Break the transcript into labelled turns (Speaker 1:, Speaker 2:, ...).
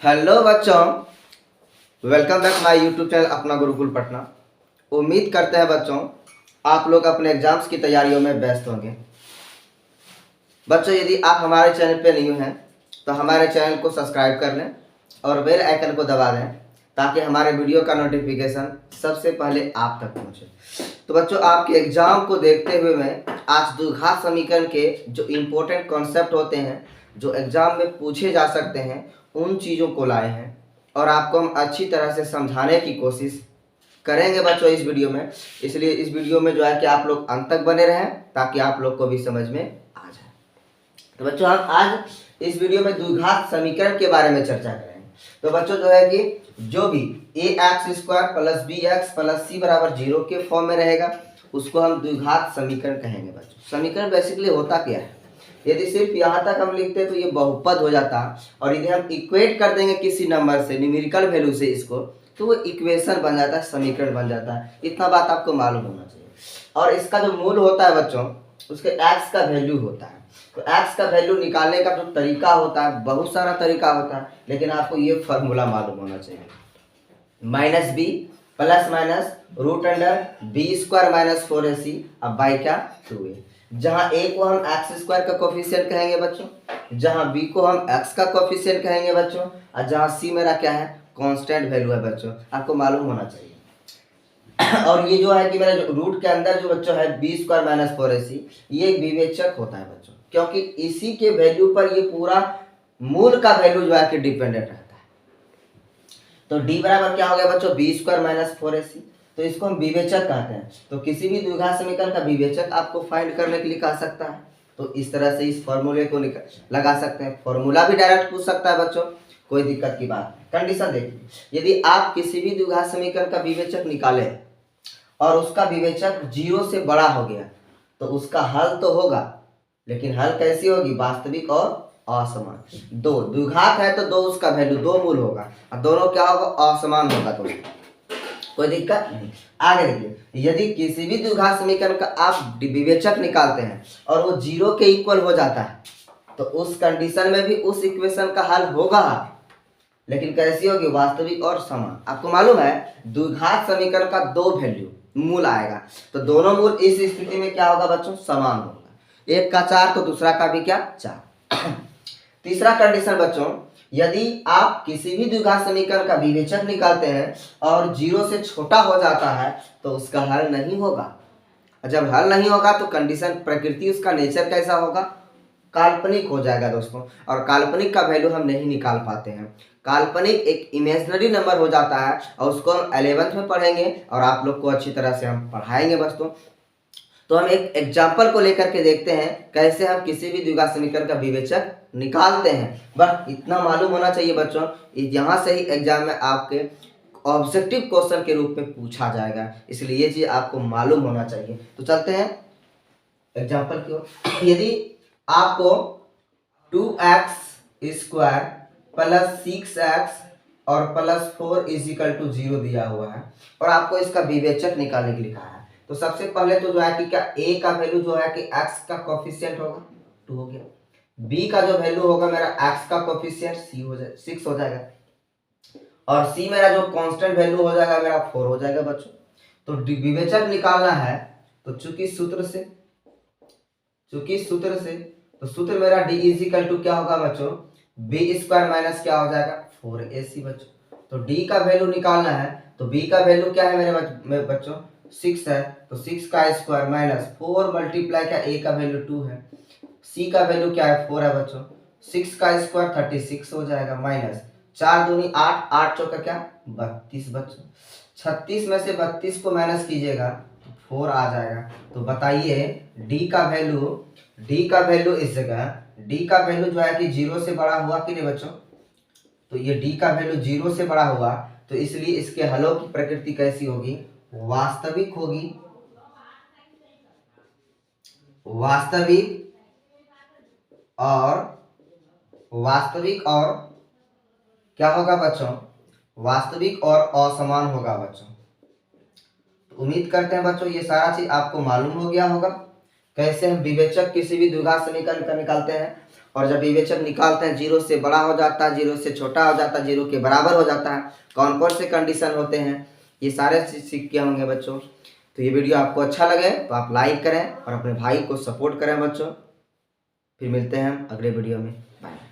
Speaker 1: Hello बच्चों, welcome back my YouTube channel अपना गुरुकुल पटना। उम्मीद करते हैं बच्चों आप लोग अपने एग्जाम्स की तैयारियों में व्यस्त होंगे। बच्चों, यदि आप हमारे चैनल पर न्यू हैं तो हमारे चैनल को सब्सक्राइब कर लें और बेल आइकन को दबा दें ताकि हमारे वीडियो का नोटिफिकेशन सबसे पहले आप तक पहुंचे। तो बच्चों, आपके एग्जाम को देखते हुए मैं आज द्विघात समीकरण के जो इम्पोर्टेंट कॉन्सेप्ट होते हैं, जो एग्जाम में पूछे जा सकते हैं, उन चीज़ों को लाए हैं और आपको हम अच्छी तरह से समझाने की कोशिश करेंगे बच्चों इस वीडियो में। इसलिए इस वीडियो में जो है कि आप लोग अंत तक बने रहें ताकि आप लोग को भी समझ में आ जाए। तो बच्चों, हम आज इस वीडियो में द्विघात समीकरण के बारे में चर्चा करेंगे। तो बच्चों जो है कि जो भी ax² + bx + c = 0 के फॉर्म में रहेगा उसको हम द्विघात समीकरण कहेंगे। बच्चों, समीकरण बेसिकली होता क्या है? यदि सिर्फ यहाँ तक हम लिखते हैं तो ये बहुपद हो जाता है, और यदि हम इक्वेट कर देंगे किसी नंबर से, न्यूमेरिकल वैल्यू से इसको, तो वो इक्वेशन बन जाता है, समीकरण बन जाता है। इतना बात आपको मालूम होना चाहिए। और इसका जो मूल होता है बच्चों, उसके x का वैल्यू होता है। तो x का वैल्यू निकालने का जो तरीका होता है, बहुत सारा तरीका होता है, लेकिन आपको ये फॉर्मूला मालूम होना चाहिए। -b ± √b² - 4ac अब बाई क्या 2a, जहाँ a को हम x² का कोफिशिएंट कहेंगे बच्चों, जहाँ b को हम x का कोफिशिएंट कहेंगे बच्चों, और जहाँ c मेरा क्या है, कांस्टेंट वैल्यू है बच्चों। आपको मालूम होना चाहिए। और ये जो है कि मेरा जो रूट के अंदर जो बच्चों है b² - 4ac, ये एक विवेचक होता है बच्चों, क्योंकि इसी के वैल्यू पर ये पूरा मूल का वैल्यू जो है कि डिपेंडेंट रहता है। तो d बराबर क्या हो गया बच्चों, b² - 4ac। तो इसको हम विवेचक कहते हैं। तो किसी भी द्विघात समीकरण का विवेचक आपको फाइंड करने के लिए कह सकता है। तो इस तरह से इस फॉर्मूले को लगा सकते हैं। फॉर्मूला भी डायरेक्ट पूछ सकता है बच्चों, कोई दिक्कत की बात नहीं। कंडीशन देखिए, यदि आप किसी भी द्विघात समीकरण का विवेचक निकाले और उसका विवेचक 0 से बड़ा हो गया तो उसका हल तो होगा, लेकिन हल कैसी होगी, वास्तविक और असमान। दो द्विघात है तो दो उसका वैल्यू, दो मूल होगा, और दोनों क्या होगा, असमान होगा। तो कोई दिक्कत नहीं। आगे देखिए, यदि किसी भी द्विघात समीकरण का आप विवेचक निकालते हैं और वो 0 के इक्वल हो जाता है तो उस कंडीशन में भी उस इक्वेशन का हल होगा, लेकिन कैसी होगी, वास्तविक और समान। आपको मालूम है द्विघात समीकरण का दो वैल्यू मूल आएगा, तो दोनों मूल इस स्थिति में क्या होगा बच्चों, समान होगा। एक का 4 तो दूसरा का भी क्या, 4। तीसरा कंडीशन बच्चों, यदि आप किसी भी द्विघात समीकरण का विवेचक निकालते हैं और 0 से छोटा हो जाता है तो उसका हल नहीं होगा। जब हल नहीं होगा तो कंडीशन, प्रकृति, उसका नेचर कैसा होगा, काल्पनिक हो जाएगा दोस्तों। और काल्पनिक का वैल्यू हम नहीं निकाल पाते हैं। काल्पनिक एक इमेजिनरी नंबर हो जाता है, और उसको हम 11th में पढ़ेंगे और आप लोग को अच्छी तरह से हम पढ़ाएंगे दोस्तों। तो हम एक एग्जाम्पल को लेकर के देखते हैं कैसे हम किसी भी द्विघात समीकरण का विवेचक निकालते हैं। बस इतना मालूम होना चाहिए बच्चों, यहाँ से ही एग्जाम में आपके ऑब्जेक्टिव क्वेश्चन के रूप में पूछा जाएगा, इसलिए ये चीज आपको मालूम होना चाहिए। तो चलते हैं एग्जाम्पल की ओर। यदि आपको 2x² + 6x और +4 = 0 दिया हुआ है और आपको इसका विवेचक निकालने के लिए कहा है, तो सबसे पहले तो जो है कि क्या a का वैल्यू जो है कि x का कोफिशिएंट होगा, 2 हो गया। b का जो वैल्यू होगा मेरा x का कोफिशिएंट 6 हो जाएगा, और c मेरा जो कांस्टेंट वैल्यू हो जाएगा मेरा 4 हो जाएगा बच्चों। तो विवेचक निकालना है तो चूंकि सूत्र से तो सूत्र मेरा d = क्या होगा बच्चों, b² - क्या हो जाएगा, 4ac बच्चों। तो d का वैल्यू निकालना है तो b का वैल्यू क्या है मेरे बच्चों, 6 है, तो 6 का स्क्वायर -4 मल्टीप्लाई क्या, a का वैल्यू 2 है, c का वैल्यू क्या है, 4 है बच्चों। 6 का स्क्वायर 36 हो जाएगा, माइनस 4 दूनी 8, 8 चौका क्या, 32 बच्चों। 36 में से 32 को माइनस कीजिएगा तो 4 आ जाएगा। तो बताइए d का वैल्यू इस जगह, d का वैल्यू जो है कि 0 से बड़ा हुआ कि नहीं बच्चों। तो ये d का वैल्यू 0 से बड़ा हुआ, तो इसलिए इसके हलों की प्रकृति कैसी होगी, वास्तविक होगी। वास्तविक और क्या होगा बच्चों, वास्तविक और असमान होगा बच्चों। तो उम्मीद करते हैं बच्चों ये सारा चीज आपको मालूम हो गया होगा, कैसे हम विवेचक किसी भी द्विघात समीकरण का निकालते हैं और जब विवेचक निकालते हैं, जीरो से बड़ा हो जाता है, जीरो से छोटा हो जाता है, जीरो के बराबर हो जाता है, कौन कौन से कंडीशन होते हैं, ये सारे सीख के होंगे बच्चों। तो ये वीडियो आपको अच्छा लगे तो आप लाइक करें और अपने भाई को सपोर्ट करें बच्चों। फिर मिलते हैं हम अगले वीडियो में। बाय।